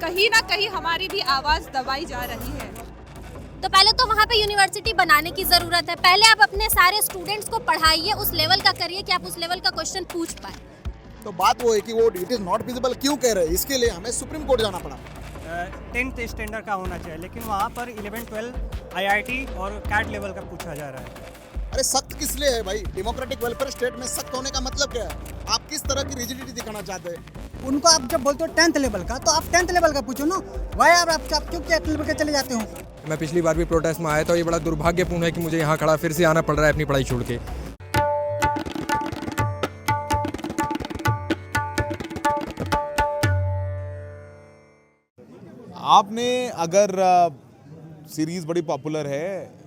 कहीं ना कहीं हमारी भी आवाज़ दबाई जा रही है। तो पहले तो वहाँ पे यूनिवर्सिटी बनाने की ज़रूरत है। पहले आप अपने सारे स्टूडेंट्स को पढ़ाइए, उस लेवल का करिए कि आप उस लेवल का क्वेश्चन पूछ पाए। तो बात वो है कि वो इट इज़ नॉट फिजिबल क्यों कह रहे हैं, इसके लिए हमें सुप्रीम कोर्ट जाना पड़ा। 10th स्टैंडर्ड का होना चाहिए, लेकिन वहाँ पर 11-12 IIT और कैट लेवल का पूछा जा रहा है। अरे सख्त किस लिए है भाई? डेमोक्रेटिक वेलफेयर स्टेट में सख्त होने का मतलब क्या है? आप किस तरह की रिजिडिटी दिखाना चाहते हैं? उनको आप जब बोलते हो 10th लेवल का, तो आप 10th लेवल का पूछो ना। वाई आप क्यों 10th लेवल के चले जाते हो? मैं पिछली बार भी प्रोटेस्ट में आया था, ये बड़ा दुर्भाग्यपूर्ण है कि मुझे यहाँ खड़ा फिर से आना पड़ रहा है अपनी पढ़ाई छोड़ के। आपने अगर सीरीज़ बड़ी पॉपुलर है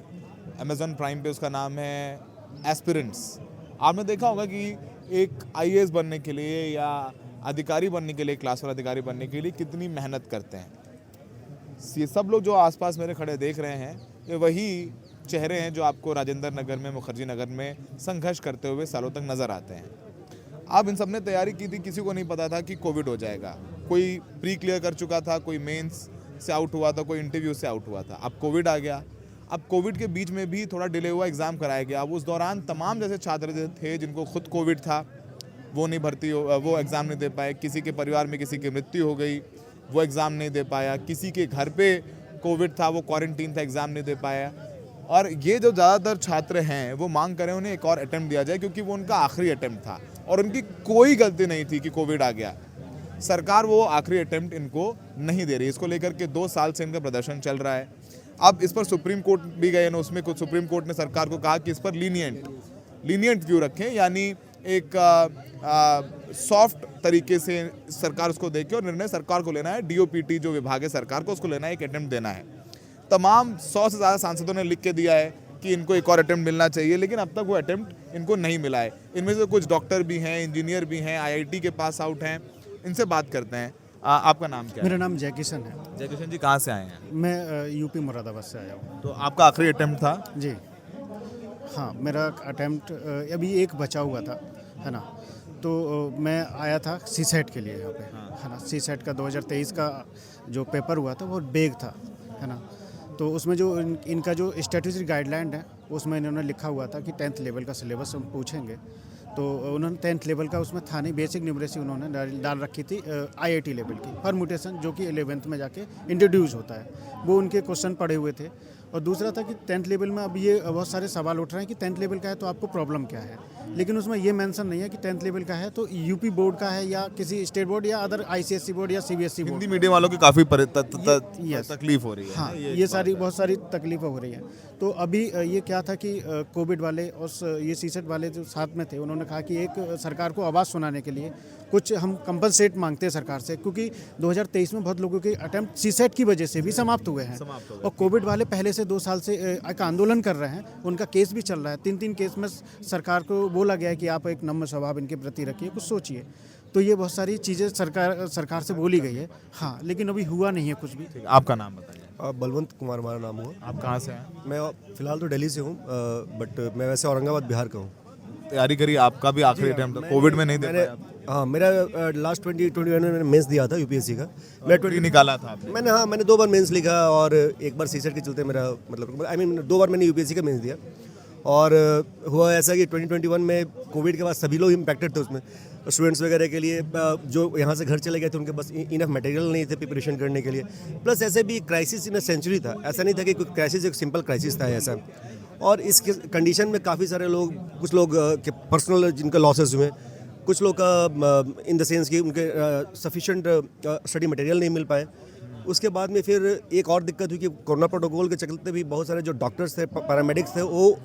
अमेज़न प्राइम पे, उसका नाम है एस्पिरेंट्स। आपने देखा होगा कि एक IAS बनने के लिए या अधिकारी बनने के लिए, क्लास वन अधिकारी बनने के लिए कितनी मेहनत करते हैं। ये सब लोग जो आसपास मेरे खड़े देख रहे हैं, ये वही चेहरे हैं जो आपको राजेंद्र नगर में, मुखर्जी नगर में संघर्ष करते हुए सालों तक नज़र आते हैं। अब इन सब ने तैयारी की थी, किसी को नहीं पता था कि कोविड हो जाएगा। कोई प्री क्लियर कर चुका था, कोई मेंस से आउट हुआ था, कोई इंटरव्यू से आउट हुआ था। अब कोविड आ गया। अब कोविड के बीच में भी थोड़ा डिले हुआ, एग्ज़ाम कराया गया। अब उस दौरान तमाम जैसे छात्र थे जिनको खुद कोविड था, वो एग्ज़ाम नहीं दे पाए। किसी के परिवार में किसी की मृत्यु हो गई, वो एग्ज़ाम नहीं दे पाया। किसी के घर पे कोविड था, वो क्वारंटीन था, एग्ज़ाम नहीं दे पाया। और ये जो ज़्यादातर छात्र हैं वो मांग करें उन्हें एक और अटैम्प्ट दिया जाए, क्योंकि वो उनका आखिरी अटैम्प्ट था और उनकी कोई गलती नहीं थी कि कोविड आ गया। सरकार वो आखिरी अटैम्प्ट इनको नहीं दे रही। इसको लेकर के 2 साल से इनका प्रदर्शन चल रहा है। अब इस पर सुप्रीम कोर्ट भी गए ना, उसमें कुछ सुप्रीम कोर्ट ने सरकार को कहा कि इस पर लीनियंट व्यू रखें, यानी एक सॉफ्ट तरीके से सरकार उसको देखे और निर्णय सरकार को लेना है। DOPT जो विभाग है सरकार को, उसको लेना है, एक अटैम्प्ट देना है। तमाम 100 से ज़्यादा सांसदों ने लिख के दिया है कि इनको एक और अटैम्प्ट मिलना चाहिए, लेकिन अब तक वो अटैम्प्ट इनको नहीं मिला है। इनमें से कुछ डॉक्टर भी हैं, इंजीनियर भी हैं, IIT के पास आउट हैं। इनसे बात करते हैं। आपका नाम क्या है? मेरा नाम जयकिशन है। जयकिशन जी कहाँ से आए हैं? मैं यूपी मुरादाबाद से आया हूँ। तो आपका आखिरी अटैम्प्ट था? जी हाँ, मेरा अटैम्प्ट अभी एक बचा हुआ था, है ना। तो मैं आया था CSET के लिए यहाँ पे, है ना। CSET का 2023 का जो पेपर हुआ था वो बेग था, है ना। तो उसमें जो इनका जो स्टैट्यूटरी गाइडलाइन है, उसमें इन्होंने लिखा हुआ था कि 10th लेवल का सिलेबस हम पूछेंगे। तो उन्होंने 10th लेवल का उसमें था नहीं, बेसिक न्यूमरेसी उन्होंने डाल रखी थी IIT लेवल की परम्यूटेशन, जो कि 11th में जाके इंट्रोड्यूस होता है। वो उनके क्वेश्चन पड़े हुए थे। और दूसरा था कि 10th लेवल में अब ये बहुत सारे सवाल उठ रहे हैं कि 10th लेवल का है तो आपको प्रॉब्लम क्या है, लेकिन उसमें ये मेंशन नहीं है कि 10th लेवल का है तो UP बोर्ड का है या किसी स्टेट बोर्ड या अदर ICSE बोर्ड या CBSE बोर्ड। हिंदी मीडियम वालों की काफ़ी तकलीफ हो रही है। हाँ, ये सारी बहुत सारी तकलीफें हो रही हैं। तो अभी ये क्या था कि कोविड वाले और ये CSET वाले जो साथ में थे, उन्होंने कहा कि एक सरकार को आवाज़ सुनाने के लिए कुछ हम कंपनसेट मांगते हैं सरकार से, क्योंकि 2023 में बहुत लोगों के अटैम्प्ट CSET की वजह से भी समाप्त हुए हैं। और कोविड वाले पहले से 2 साल से एक आंदोलन कर रहे हैं, उनका केस भी चल रहा है। 3 केस में सरकार को बोला गया है कि आप एक नम्र स्वभाव इनके प्रति रखिए, कुछ सोचिए। तो ये बहुत सारी चीज़ें सरकार से बोली गई है, हाँ, लेकिन अभी हुआ नहीं है कुछ भी। आपका नाम बताइए। बलवंत कुमार हमारा नाम हुआ। आप कहाँ से हैं? मैं फ़िलहाल तो दिल्ली से हूँ, बट मैं वैसे औरंगाबाद बिहार का हूँ। तैयारी करी, आपका भी आखिरी अटैम्प्ट था, कोविड में नहीं दे पाया? हाँ, मेरा लास्ट 2021 में मैंने मेंस दिया था UPSC का। मैं 20 निकाला था आपने? मैंने 2 बार मेंस लिखा और एक बार CSET के चलते मेरा मतलब 2 बार मैंने UPSC का मेंस दिया। और हुआ ऐसा कि 2021 में कोविड के बाद सभी लोग इम्पैक्टेड थे उसमें। स्टूडेंट्स वगैरह के लिए जो यहाँ से घर चले गए थे, उनके पास इनफ मटेरियल नहीं थे प्रिपरेशन करने के लिए। प्लस ऐसे भी क्राइसिस इन अ सेंचुरी था, ऐसा नहीं था कि कोई क्राइसिस एक सिंपल क्राइसिस था ऐसा। और इस कंडीशन में काफ़ी सारे लोग, कुछ लोग के पर्सनल जिनका लॉसेस हुए, कुछ लोग का इन द सेंस कि उनके सफिशेंट स्टडी मटेरियल नहीं मिल पाए। उसके बाद में फिर एक और दिक्कत हुई कि कोरोना प्रोटोकॉल के चलते भी बहुत सारे जो डॉक्टर्स थे, पैरामेडिक्स थे, वो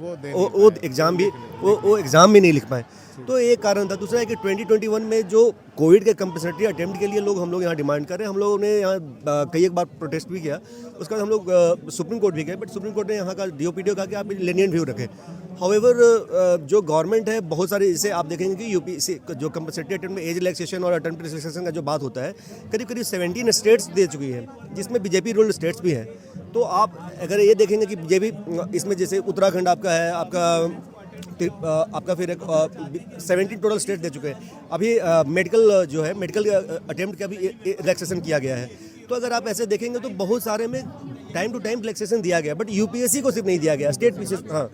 एग्ज़ाम भी नहीं लिख पाए। तो एक कारण था। दूसरा है कि 2021 में जो कोविड के कंपनसेटरी अटेम्प्ट के लिए हम लोग यहाँ डिमांड कर रहे हैं। हम लोगों ने यहाँ कई एक बार प्रोटेस्ट भी किया, उसके बाद हम लोग सुप्रीम कोर्ट भी गए, बट सुप्रीम कोर्ट ने यहाँ का DOPT कहा कि आप lenient व्यू रखें। हाउएवर जो गवर्नमेंट है, बहुत सारे जैसे आप देखेंगे कि UPSC जो कंपनसेटरी अटेम्प्ट में एज रिलैक्सेशन और अटेम्प्ट रिलैक्सेशन का जो बात होता है, करीब 17 स्टेट्स दे चुकी है, जिसमें BJP रूल्ड स्टेट्स भी हैं। तो आप अगर ये देखेंगे कि BJP इसमें जैसे उत्तराखंड आपका है, आपका फिर 17 टोटल स्टेट दे चुके हैं। अभी मेडिकल जो है, मेडिकल अटेम्प्ट का भी रिलैक्सेशन किया गया है। तो अगर आप ऐसे देखेंगे तो बहुत सारे में टाइम टू टाइम रिलैक्सेशन दिया गया, बट यूपीएससी को सिर्फ नहीं दिया गया, स्टेट पीसीएस, हाँ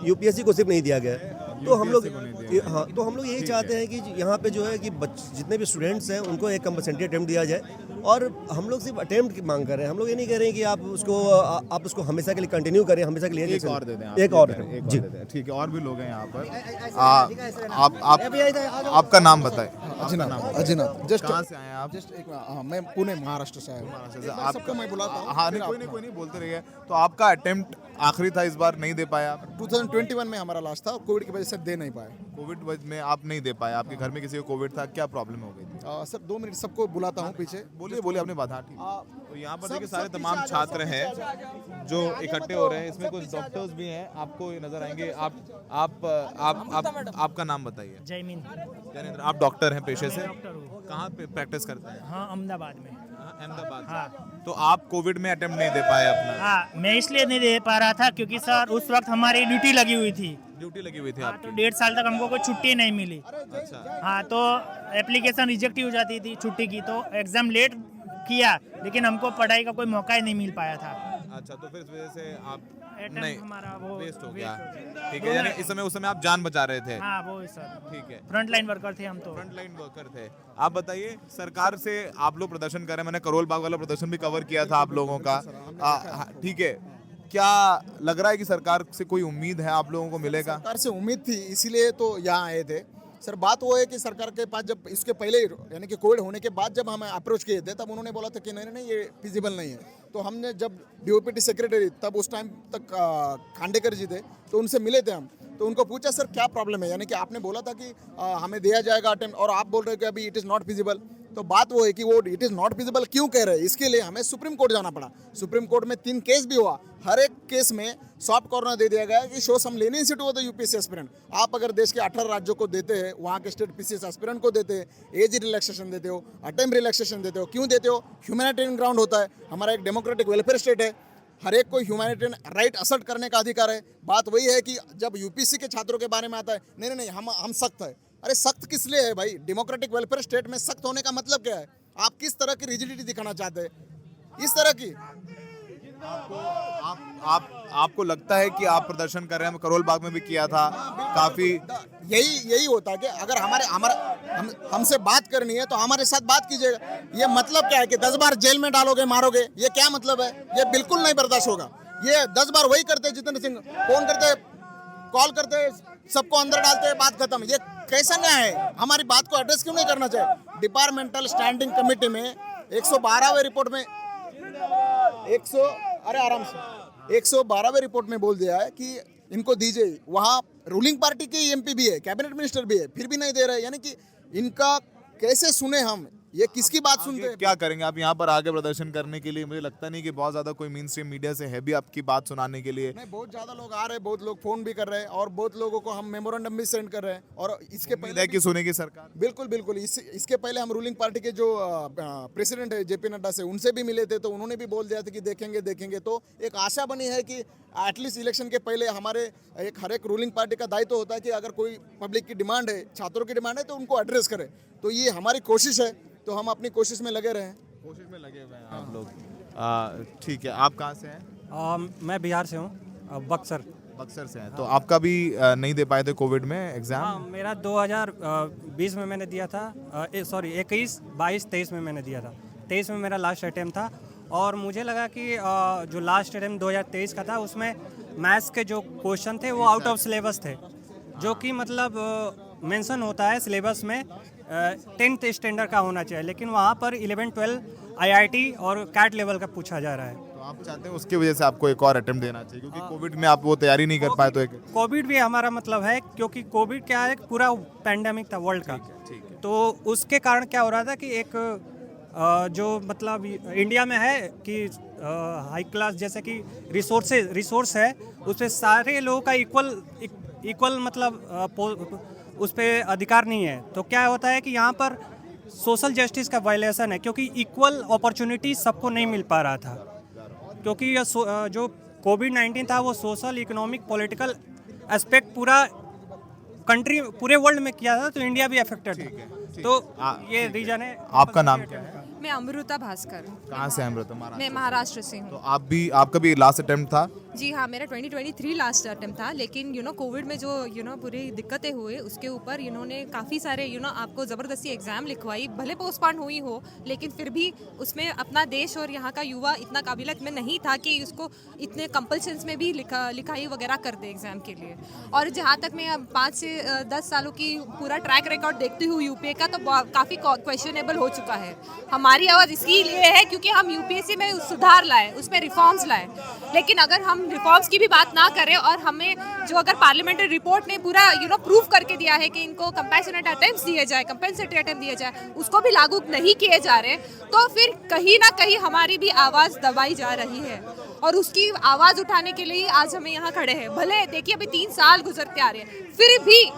यूपीएससी को सिर्फ नहीं दिया गया। तो हम लोग यही चाहते हैं कि यहाँ पे जो है कि जितने भी स्टूडेंट्स हैं उनको एक कंपलसरी अटेम्प्ट दिया जाए, और हम लोग सिर्फ अटेम्प्ट की मांग कर रहे हैं। हम लोग ये नहीं कह रहे हैं कि आप उसको हमेशा के लिए कंटिन्यू करें, हमेशा के लिए एक और दे दें, एक और जी ठीक है। और भी लोग हैं यहाँ पर। आपका नाम बताएं। अजिनाथ जस्ट कहाँ से आए हैं आप? मैं पुणे महाराष्ट्र से आया हूँ। आपका मैं बुलाता हूँ। हाँ नहीं, कोई नहीं बोलते रहिए। तो आपका अटेम्प्ट आखिरी था, इस बार नहीं दे पाया? 2021 में हमारा लास्ट था, कोविड की वजह से दे नहीं पाए। कोविड में आप नहीं दे पाए, आपके घर में किसी को कोविड था, क्या प्रॉब्लम हो गई थी? सर 2 मिनट सबको बुलाता हूँ पीछे। बोलिए अपने बात। हाँ ठीक। तो यहाँ पर देखिए सारे तमाम छात्र हैं जो इकट्ठे हो रहे हैं। इसमें कुछ डॉक्टर्स भी हैं, आपको नजर आएंगे। आपका नाम बताइए। जयेंद्र, आप डॉक्टर हैं पेशे से? कहाँ पे प्रैक्टिस करते हैं? हाँ, अहमदाबाद में। अहमदाबाद। हाँ। तो आप कोविड में अटेम्प्ट नहीं दे पाए अपना? हाँ, मैं इसलिए नहीं दे पा रहा था क्योंकि सर उस वक्त हमारी ड्यूटी लगी हुई थी। ड्यूटी लगी हुई थी हाँ, आपकी? तो 1.5 साल तक हमको कोई छुट्टी नहीं मिली। अच्छा। हाँ, तो एप्लीकेशन रिजेक्ट ही हो जाती थी छुट्टी की, तो एग्जाम लेट किया, लेकिन हमको पढ़ाई का कोई मौका ही नहीं मिल पाया था। अच्छा, तो फिर इस वजह से आप नहीं, हमारा वो वेस्ट हो गया। ठीक है, यानी उस समय आप जान बचा रहे थे? हाँ, वो सर ठीक है। फ्रंट लाइन वर्कर थे हम तो। फ्रंट लाइन वर्कर थे। आप बताइए, सरकार से आप लोग प्रदर्शन कर रहे हैं, मैंने करोल बाग वाला प्रदर्शन भी कवर किया था आप लोगों का। ठीक है, क्या लग रहा है कि सरकार से कोई उम्मीद है आप लोगों को मिलेगा? सरकार से उम्मीद थी, इसीलिए तो यहाँ आए थे। सर बात वो है कि सरकार के पास जब इसके पहले यानी कि कोविड होने के बाद जब हमें अप्रोच किए थे, तब उन्होंने बोला था कि नहीं ये फिजिबल नहीं है। तो हमने जब डीओपीटी सेक्रेटरी तब उस टाइम तक खांडेकर जी थे, तो उनसे मिले थे हम। तो उनको पूछा सर क्या प्रॉब्लम है, यानी कि आपने बोला था कि हमें दिया जाएगा अटेम्प्ट, और आप बोल रहे हो कि अभी इट इज़ नॉट फिजिबल। तो बात वो है कि वो इट इज़ नॉट फिजिबल क्यों कह रहे हैं, इसके लिए हमें सुप्रीम कोर्ट जाना पड़ा। सुप्रीम कोर्ट में 3 केस भी हुआ, हर एक केस में सॉफ्ट कॉर्नर दे दिया गया कि show some leniency to the UPSC aspirant. आप अगर देश के 18 राज्यों को देते हैं, वहाँ के स्टेट पीसीएस एस्पिरेंट को देते हैं, एज रिलैक्सेशन देते हो, अटेम्प्ट रिलैक्सेशन देते हो, क्यों देते हो? ह्यूमैनिटेरियन ग्राउंड होता है, हमारा एक डेमोक्रेटिक वेलफेयर स्टेट है, हर एक को ह्यूमैनिटेरियन राइट असर्ट करने का अधिकार है। बात वही है कि जब यूपीएससी के छात्रों के बारे में आता है, नहीं हम सख्त है। अरे सख्त किस लिए है भाई? डेमोक्रेटिक वेलफेयर स्टेट में सख्त होने का मतलब क्या है? आप किस तरह की रिजिडिटी दिखाना चाहते हैं? इस तरह की आपको लगता है कि आप प्रदर्शन कर रहे हैं? करोल बाग में भी किया था काफी। यही होता है कि अगर हमसे बात करनी है तो हमारे साथ बात कीजिएगा। ये मतलब क्या है कि 10 बार जेल में डालोगे, मारोगे, ये क्या मतलब है? ये बिल्कुल नहीं बर्दाश्त होगा। ये 10 बार वही करते, जितेंद्र सिंह फोन करते, कॉल करते, सबको अंदर डालते, बात खत्म। ये कैसा न्याय है? हमारी बात को एड्रेस क्यों नहीं करना चाहिए? डिपार्टमेंटल स्टैंडिंग कमेटी में 112वें रिपोर्ट में 112वें रिपोर्ट में बोल दिया है कि इनको दीजिए। वहाँ रूलिंग पार्टी के एमपी भी है, कैबिनेट मिनिस्टर भी है, फिर भी नहीं दे रहे। यानी कि इनका कैसे सुने हम? ये किसकी बात सुनते हैं? क्या करेंगे आप यहाँ पर आगे प्रदर्शन करने के लिए? मुझे लगता नहीं कि बहुत ज्यादा कोई मेन स्ट्रीम मीडिया से है भी आपकी बात सुनाने के लिए। नहीं, बहुत ज्यादा लोग आ रहे हैं, बहुत लोग फोन भी कर रहे हैं, और बहुत लोगों को हम मेमोरेंडम भी सेंड कर रहे हैं। और इसके पहले कि सुनेगी सरकार? बिल्कुल इसके पहले हम रूलिंग पार्टी के जो प्रेसिडेंट है जेपी नड्डा से, उनसे भी मिले थे, तो उन्होंने भी बोल दिया था कि देखेंगे। तो एक आशा बनी है कि एटलीस्ट इलेक्शन के पहले हमारे हर एक रूलिंग पार्टी का दायित्व होता है कि अगर कोई पब्लिक की डिमांड है, छात्रों की डिमांड है, तो उनको एड्रेस करें। तो ये हमारी कोशिश है, तो हम अपनी कोशिश में लगे रहे। कोशिश में लगे हुए हैं आप लोग। ठीक है, आप कहाँ से हैं? मैं बिहार से हूँ, बक्सर से हैं। तो आपका भी नहीं दे पाए थे कोविड में एग्जाम? हाँ, मेरा 2020 में मैंने दिया था, 21, 22, 23 में मैंने दिया था। 23 में मेरा लास्ट अटेम्प्ट था, और मुझे लगा कि जो लास्ट अटेम्प्ट 2023 का था, उसमें मैथ्स के जो क्वेश्चन थे वो आउट ऑफ सिलेबस थे, जो कि मतलब मेंशन होता है सिलेबस में 10th स्टैंडर्ड का होना चाहिए, लेकिन वहाँ पर 11, 12 IIT और कैट लेवल का पूछा जा रहा है। तो आप चाहते हैं उसकी वजह से आपको एक और अटेम्प्ट देना चाहिए, क्योंकि कोविड में आप वो तैयारी नहीं कर पाए? तो एक कोविड भी हमारा मतलब है, क्योंकि कोविड क्या है, पूरा पैंडेमिक था वर्ल्ड का। तो उसके कारण क्या हो रहा था कि एक जो मतलब इंडिया में है कि हाई क्लास जैसे कि रिसोर्स है, उस पर सारे लोगों का इक्वल मतलब उस पर अधिकार नहीं है। तो क्या होता है कि यहाँ पर सोशल जस्टिस का वायलेशन है, क्योंकि इक्वल अपॉर्चुनिटी सबको नहीं मिल पा रहा था, क्योंकि ये जो कोविड-19 था वो सोशल, इकोनॉमिक, पॉलिटिकल एस्पेक्ट पूरा पूरे वर्ल्ड में किया था, तो इंडिया भी अफेक्टेड था। तो ये रीजन है। आपका नाम क्या है? मैं अमृता भास्कर। कहाँ से हैं अमृता? मैं महाराष्ट्र से हूँ। तो आपका भी लास्ट अटेम्प्ट था? जी हाँ, मेरा 2023 लास्ट अटेम्प्ट था, लेकिन कोविड में जो पूरी दिक्कतें हुई उसके ऊपर इन्होंने काफ़ी सारे आपको ज़बरदस्ती एग्ज़ाम लिखवाई, भले पोस्टपोन हुई हो, लेकिन फिर भी उसमें अपना देश और यहाँ का युवा इतना काबिलियत में नहीं था कि उसको इतने कंपल्शंस में भी लिखाई वगैरह कर दे एग्ज़ाम के लिए। और जहाँ तक मैं 5 से 10 सालों की पूरा ट्रैक रिकॉर्ड देखती हूँ यूपीए का, तो काफ़ी क्वेश्चनेबल हो चुका है। हमारी आवाज़ इसके लिए है क्योंकि हम यूपीएससी में सुधार लाए, उसमें रिफॉर्म्स लाए, लेकिन अगर हम रिफॉर्म्स की भी बात ना करें और हमें जो अगर पार्लियामेंट्री रिपोर्ट ने पूरा प्रूव करके दिया है कि इनको कंपैशनेट अटेम्प्ट्स दिए जाए, कंपेंसेटरी अटेम्प्ट दिए जाए, उसको भी लागू नहीं किए जा रहे, तो फिर कहीं ना कहीं हमारी भी आवाज़ दबाई जा रही है। और उसकी आवाज़ उठाने के लिए आज हमें यहाँ खड़े हैं। भले देखिए अभी 3 साल गुजरते आ रहे हैं,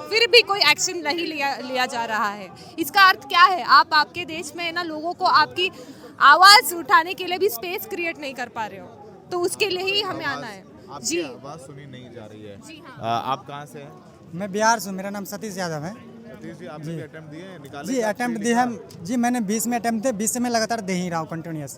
फिर भी कोई एक्शन नहीं लिया जा रहा है। इसका अर्थ क्या है? आपके देश में ना लोगों को आपकी आवाज़ उठाने के लिए भी स्पेस क्रिएट नहीं कर पा रहे हो, तो उसके लिए ही हमें आना है। जी, आवाज़ सुनी नहीं जा रही है। जी हाँ। आप कहाँ से हैं? मैं बिहार से हूँ, मेरा नाम सतीश यादव है। सतीश जी, आपने भी अटेम्प्ट दिए हैं? निकाले? जी अटेम्प्ट दिए हैं जी, मैंने 20 में अटेम्प्ट थे, 20 से मैं लगातार दे ही रहा हूँ कंटिन्यूस।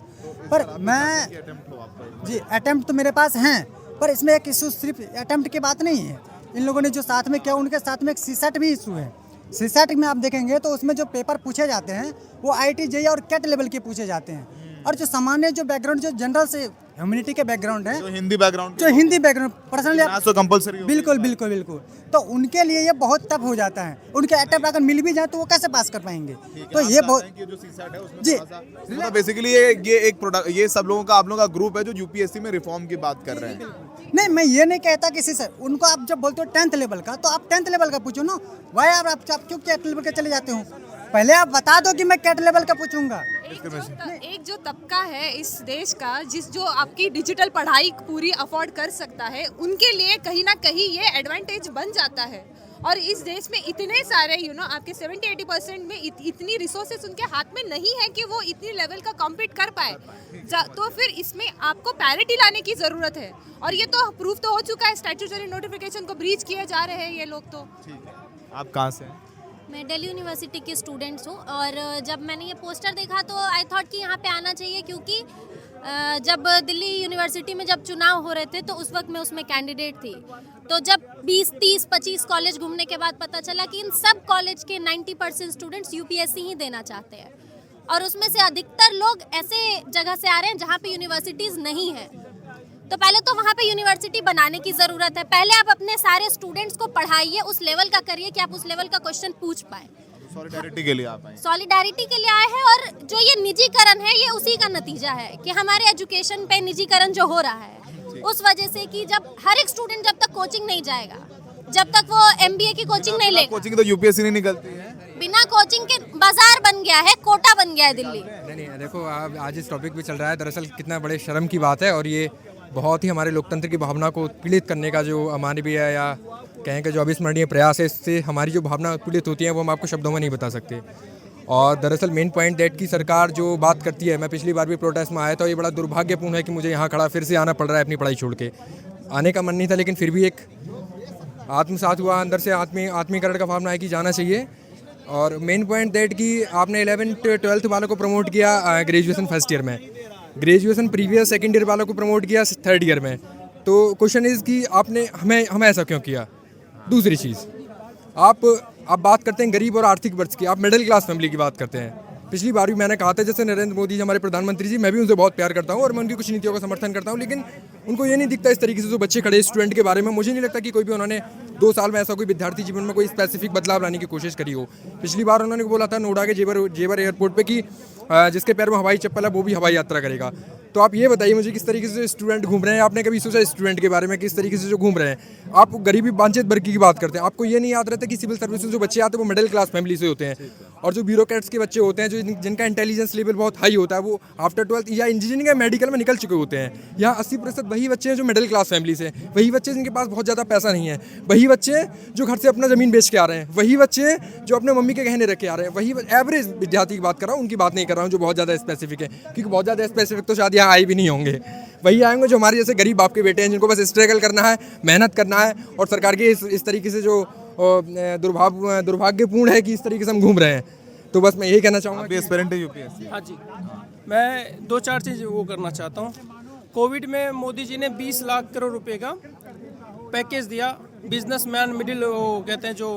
पर मैं अटेम्प्ट हो आपका? जी अटेम्प्ट तो मेरे पास हैं, पर इसमें एक इशू सिर्फ अटेम्प्ट की बात नहीं है। इन लोगों ने जो साथ में किया, उनके साथ में एक सीसेट भी इशू है। सीसेट में आप देखेंगे तो उसमें जो पेपर पूछे जाते हैं वो IIT JEE और कैट लेवल के पूछे जाते हैं, और जो सामान्य जो बैकग्राउंड जो जनरल से ह्यूमैनिटी के बैकग्राउंड है, जो हिंदी बैकग्राउंड पर्सनली तो कंपलसरी बिल्कुल, तो उनके लिए ये बहुत टफ हो जाता है। उनके अटेम्प्ट अगर मिल भी जाए तो वो कैसे पास कर पाएंगे? तो ये बहुत जो सीसेट है उसमें जी तो बेसिकली ये एक प्रोडक्ट, ये सब लोगों का, आप लोगों का ग्रुप है जो यूपीएससी में रिफॉर्म की बात कर रहे हैं। नहीं, मैं ये नहीं कहता किसी से, उनको आप जब बोलते हो 10th लेवल का, तो आप 10th लेवल का पूछो ना। भाई आप क्यों कैट लेवल के चले जाते हो? पहले आप बता दो कि मैं कैट लेवल का पूछूंगा। एक जो तबका है इस देश का जो आपकी डिजिटल पढ़ाई पूरी अफोर्ड कर सकता है, उनके लिए कहीं ना कहीं ये एडवांटेज बन जाता है। और इस देश में इतने सारे आपके 70-80% में इतनी रिसोर्सेस उनके हाथ में नहीं है कि वो इतनी लेवल का कॉम्पीट कर पाए, तो फिर इसमें आपको पैरिटी लाने की ज़रूरत है। और ये तो प्रूफ तो हो चुका है, स्टैट्यूटरी नोटिफिकेशन को ब्रीच किए जा रहे हैं ये लोग। तो आप कहाँ से हैं? मैं दिल्ली यूनिवर्सिटी की स्टूडेंट्स हूँ, और जब मैंने ये पोस्टर देखा तो आई थॉट कि यहाँ पे आना चाहिए, क्योंकि जब दिल्ली यूनिवर्सिटी में जब चुनाव हो रहे थे तो उस वक्त मैं उसमें कैंडिडेट थी। तो जब 20, 30, 25 कॉलेज घूमने के बाद पता चला कि इन सब कॉलेज के 90% स्टूडेंट्स यूपीएससी ही देना चाहते हैं, और उसमें से अधिकतर लोग ऐसे जगह से आ रहे हैं जहाँ पे यूनिवर्सिटीज़ नहीं है। तो पहले तो वहाँ पे यूनिवर्सिटी बनाने की ज़रूरत है। पहले आप अपने सारे स्टूडेंट्स को पढ़ाइए, उस लेवल का करिए कि आप उस लेवल का क्वेश्चन पूछ पाए। सॉलिडारिटी के लिए आप आए? सॉलिडारिटी के लिए आए हैं, और जो ये निजीकरण है ये उसी का नतीजा है कि हमारे एजुकेशन पे निजीकरण जो हो रहा है, उस वजह से कि जब हर एक स्टूडेंट जब तक कोचिंग नहीं जाएगा, जब तक वो MBA की कोचिंग नहीं लेगा, कोचिंग तो यूपीएससी नहीं निकलती है। बिना कोचिंग के बाजार बन गया है, कोटा बन गया है दिल्ली। नहीं, देखो आज इस टॉपिक पे चल रहा है, दरअसल कितना बड़े शर्म की बात है, और ये बहुत ही हमारे लोकतंत्र की भावना को पीड़ित करने का जो अमानवीय है या कहें कि जो अविस्मरणीय प्रयास है, इससे हमारी जो भावना पीड़ित होती है वो हम आपको शब्दों में नहीं बता सकते। और दरअसल मेन पॉइंट दैट की सरकार जो बात करती है, मैं पिछली बार भी प्रोटेस्ट में आया था, ये बड़ा दुर्भाग्यपूर्ण है कि मुझे यहाँ खड़ा फिर से आना पड़ रहा है अपनी पढ़ाई छोड़ के। आने का मन नहीं था, लेकिन फिर भी एक आत्मसात हुआ, अंदर से आत्मीकरण का भावना है कि जाना चाहिए। और मेन पॉइंट दैट कि आपने 11th 12th वालों को प्रमोट किया ग्रेजुएशन फर्स्ट ईयर में, ग्रेजुएशन प्रीवियस सेकेंड ईयर वालों को प्रमोट किया थर्ड ईयर में। तो क्वेश्चन इज़ कि आपने हमें ऐसा क्यों किया? दूसरी चीज़, आप बात करते हैं गरीब और आर्थिक वर्ग की, आप मिडिल क्लास फैमिली की बात करते हैं। पिछली बार भी मैंने कहा था, जैसे नरेंद्र मोदी जी हमारे प्रधानमंत्री जी, मैं भी उनसे बहुत प्यार करता हूँ और मैं उनकी कुछ नीतियों का समर्थन करता हूँ, लेकिन उनको ये नहीं दिखता इस तरीके से जो बच्चे खड़े स्टूडेंट के बारे में। मुझे नहीं लगता कि कोई भी उन्होंने 2 साल में ऐसा कोई विद्यार्थी जीवन में कोई स्पेसिफिक बदलाव लाने की कोशिश करी हो। पिछली बार उन्होंने बोला था नोएडा के जेवर एयरपोर्ट पे कि जिसके पैर में हवाई चप्पल है वो भी हवाई यात्रा करेगा। तो आप ये बताइए मुझे, किस तरीके से स्टूडेंट घूम रहे हैं? आपने कभी सोचा स्टूडेंट के बारे में, किस तरीके से जो घूम रहे हैं? आप गरीबी वंचित वर्ग की बात करते हैं, आपको ये नहीं याद रहता कि सिविल सर्विस जो बच्चे आते हैं वो मिडिल क्लास फैमिली से होते हैं, और जो ब्यूरोक्रेट्स के बच्चे होते हैं, जो जिनका इंटेलिजेंस लेवल बहुत हाई होता है, वो आफ्टर 12th या इंजीनियरिंग या मेडिकल में निकल चुके होते हैं। यहाँ 80% वही बच्चे हैं जो मिडिल क्लास फैमिली से, वही बच्चे जिनके पास बहुत ज़्यादा पैसा नहीं है, वही बच्चे जो घर से अपना ज़मीन बेच के आ रहे हैं, वही बच्चे जो अपने मम्मी के गहने रख के आ रहे हैं, वही एवरेज विद्यार्थी की बात कर रहा हूँ, उनकी बात नहीं कर रहा हूँ जो बहुत ज़्यादा स्पेसिफिक है, क्योंकि बहुत ज़्यादा स्पेसिफिक तो शायद यहाँ आए भी नहीं होंगे। वही आएंगे जो हमारे जैसे गरीब बाप के बेटे हैं, जिनको बस स्ट्रगल करना है, मेहनत करना है, और सरकार की इस तरीके से जो दुर्भाग्यपूर्ण है कि इस तरीके से हम घूम रहे हैं। तो बस मैं यही कहना चाहूँगा आप भी एस्पिरेंट है यूपीएससी। हाँ जी, मैं 2-4 चीज़ वो करना चाहता हूँ। कोविड में मोदी जी ने 20 लाख करोड़ रुपए का पैकेज दिया बिजनेसमैन, मिडिल वो कहते हैं जो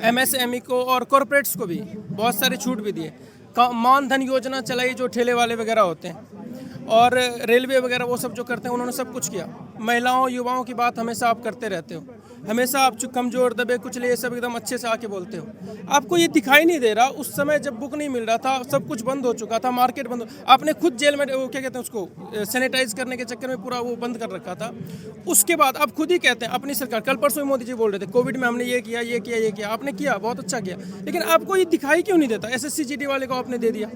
एमएसएमई को और कॉरपोरेट्स को भी बहुत सारी छूट भी दिए। मानधन योजना चलाई जो ठेले वाले वगैरह होते हैं, और रेलवे वगैरह वो सब जो करते हैं उन्होंने सब कुछ किया। महिलाओं युवाओं की बात हमेशा आप करते रहते हो, हमेशा आप कमज़ोर दबे कुचले ये सब एकदम अच्छे से आके बोलते हो। आपको ये दिखाई नहीं दे रहा, उस समय जब बुक नहीं मिल रहा था, सब कुछ बंद हो चुका था, मार्केट बंद आपने खुद जेल में वो क्या कहते हैं उसको सैनिटाइज करने के चक्कर में पूरा वो बंद कर रखा था। उसके बाद आप खुद ही कहते हैं अपनी सरकार, कल परसों ही मोदी जी बोल रहे थे कोविड में हमने ये किया ये किया ये किया, आपने किया बहुत अच्छा किया, लेकिन आपको ये दिखाई क्यों नहीं देता? SSC GD वाले को आपने दे दिया,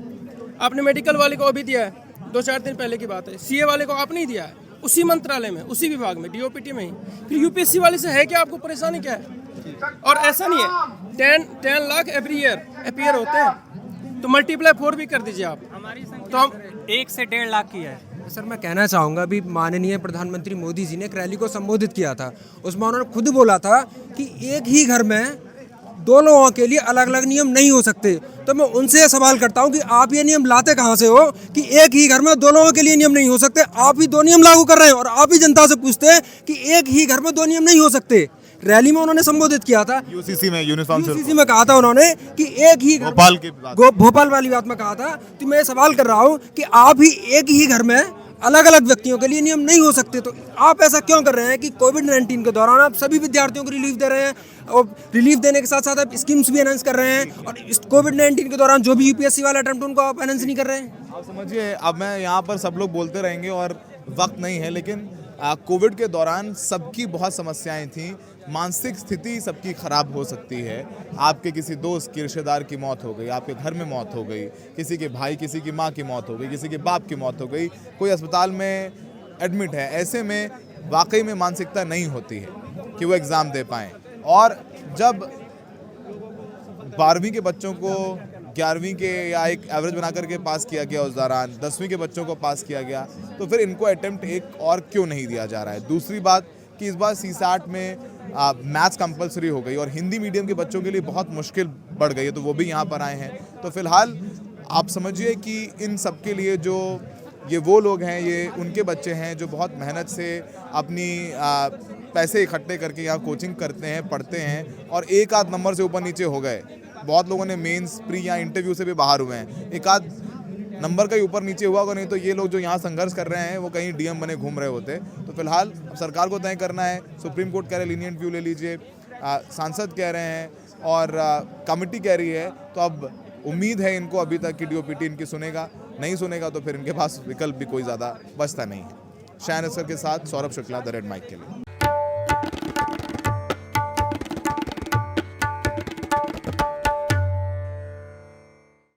आपने मेडिकल वाले को अभी दिया है, 2-4 दिन पहले की बात है। CA वाले को आपने ही दिया है, उसी मंत्रालय में उसी विभाग में DOPT में ही। फिर यूपीएससी वाले से है क्या, आपको परेशानी क्या है? और ऐसा नहीं है 10 लाख एवरी ईयर अपीयर होते हैं, तो मल्टीप्लाई 4 भी कर दीजिए आप। तो हम 1 से 1.5 लाख की है। सर मैं कहना चाहूँगा अभी माननीय प्रधानमंत्री मोदी जी ने एक रैली को संबोधित किया था, उसमें उन्होंने खुद बोला था कि एक ही घर में 2 लोगों के लिए अलग अलग नियम नहीं हो सकते। तो मैं उनसे सवाल करता हूं कि आप ये नियम लाते कहां से हो कि एक ही घर में 2 लोगों के लिए नियम नहीं हो सकते? आप ही 2 नियम लागू कर रहे हैं और आप ही जनता से पूछते हैं कि एक ही घर में 2 नियम नहीं हो सकते। रैली में उन्होंने संबोधित किया था, यूसीसी में यूनिफॉर्म में कहा था उन्होंने कि एक ही भोपाल वाली बात में कहा था। तो मैं सवाल कर रहा हूँ कि आप ही एक ही घर में अलग अलग व्यक्तियों के लिए नियम नहीं हो सकते, तो आप ऐसा क्यों कर रहे हैं कि कोविड-19 के दौरान आप सभी विद्यार्थियों को रिलीफ दे रहे हैं, और रिलीफ देने के साथ साथ आप स्कीम्स भी अनाउंस कर रहे हैं, और इस कोविड-19 के दौरान जो भी यूपीएससी वाला अटेम्प्ट उनको आप अनाउंस नहीं कर रहे हैं? आप समझिए, अब मैं यहाँ पर सब लोग बोलते रहेंगे और वक्त नहीं है, लेकिन कोविड के दौरान सबकी बहुत समस्याएं थी, मानसिक स्थिति सबकी खराब हो सकती है। आपके किसी दोस्त की रिश्तेदार की मौत हो गई, आपके घर में मौत हो गई, किसी के भाई किसी की माँ की मौत हो गई, किसी के बाप की मौत हो गई, कोई अस्पताल में एडमिट है। ऐसे में वाकई में मानसिकता नहीं होती है कि वो एग्ज़ाम दे पाएँ। और जब 12वीं के बच्चों को 11वीं के या एक एवरेज बना करके पास किया गया, उस दौरान 10वीं के बच्चों को पास किया गया, तो फिर इनको अटेम्प्ट एक और क्यों नहीं दिया जा रहा है? दूसरी बात कि इस बार CSAT में मैथ्स कंपलसरी हो गई और हिंदी मीडियम के बच्चों के लिए बहुत मुश्किल बढ़ गई है, तो वो भी यहाँ पर आए हैं। तो फिलहाल आप समझिए कि इन सब के लिए जो ये वो लोग हैं, ये उनके बच्चे हैं जो बहुत मेहनत से अपनी पैसे इकट्ठे करके यहाँ कोचिंग करते हैं, पढ़ते हैं, और एक आध नंबर से ऊपर नीचे हो गए। बहुत लोगों ने मेंस, प्री या इंटरव्यू से भी बाहर हुए हैं, एक आध नंबर का ही ऊपर नीचे हुआ होगा, नहीं तो ये लोग जो यहाँ संघर्ष कर रहे हैं वो कहीं DM बने घूम रहे होते। तो फिलहाल सरकार को तय करना है। सुप्रीम कोर्ट कह रहे लीनियंट व्यू ले लीजिए, सांसद कह रहे हैं और कमेटी कह रही है, तो अब उम्मीद है इनको अभी तक कि DOPT इनकी सुनेगा। नहीं सुनेगा तो फिर इनके पास विकल्प भी कोई ज़्यादा बचता नहीं है। शायन असर के साथ Saurabh Shukla, the red mic के लिए।